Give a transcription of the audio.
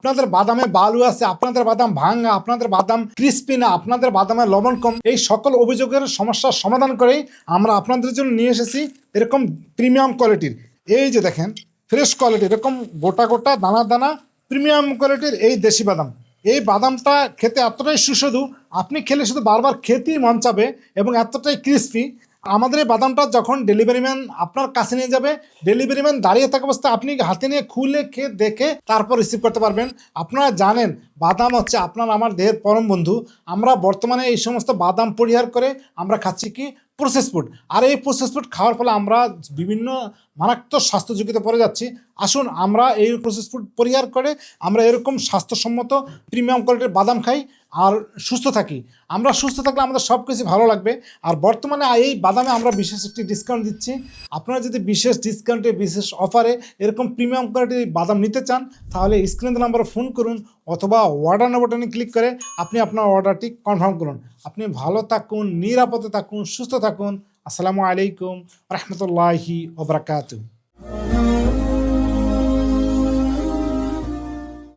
আপনাদের বাদামে বালু আছে, আপনাদের বাদাম ভাঙা, আপনাদের বাদাম ক্রিস্পি না, আপনাদের বাদামে লবণ কম, এই সকল অভিযোগের সমস্যার সমাধান করেই আমরা আপনাদের জন্য নিয়ে এসেছি এরকম প্রিমিয়াম কোয়ালিটির, এই যে দেখেন ফ্রেশ কোয়ালিটির, এরকম গোটা গোটা দানা দানা প্রিমিয়াম কোয়ালিটির এই দেশি বাদাম। এই বাদামটা খেতে এতটাই সুস্বাদু, আপনি খেলে শুধু বারবার খেতেই মন চাবে এবং এতটাই ক্রিস্পি। আমাদের এই বাদামটা যখন ডেলিভারি ম্যান আপনার কাছে নিয়ে যাবে, ডেলিভারি ম্যান দাঁড়িয়ে থাকা অবস্থায় আপনি হাতে নিয়ে খুলে খেয়ে দেখে তারপর রিসিভ করতে পারবেন। আপনারা জানেন বাদাম হচ্ছে আপনার আমার দেহের পরম বন্ধু। আমরা বর্তমানে এই সমস্ত বাদাম পরিহার করে আমরা খাচ্ছি কি প্রসেস ফুড, আর এই প্রসেস ফুড খাওয়ার ফলে আমরা বিভিন্ন মারাত্মক স্বাস্থ্য ঝুঁকিতে পড়ে যাচ্ছি। আসুন আমরা এই প্রসেস ফুড পরিহার করে আমরা এরকম স্বাস্থ্যসম্মত প্রিমিয়াম কোয়ালিটির বাদাম খাই আর সুস্থ থাকি। আমরা সুস্থ থাকলে আমাদের সব কিছু ভালো লাগবে। আর বর্তমানে এই বাদামে আমরা বিশেষ একটি ডিসকাউন্ট দিচ্ছি। আপনারা যদি বিশেষ ডিসকাউন্টে, বিশেষ অফারে এরকম প্রিমিয়াম কোয়ালিটির বাদাম নিতে চান, তাহলে স্ক্রিনে নাম্বারে ফোন করুন অথবা অর্ডার নাও বাটনে ক্লিক করে আপনি আপনার অর্ডারটি কনফার্ম করুন। আপনি ভালো থাকুন, নিরাপদে থাকুন, সুস্থ থাকুন। আসসালামু আলাইকুম রহমতুল্লাহি ওয়া বারাকাতুহু।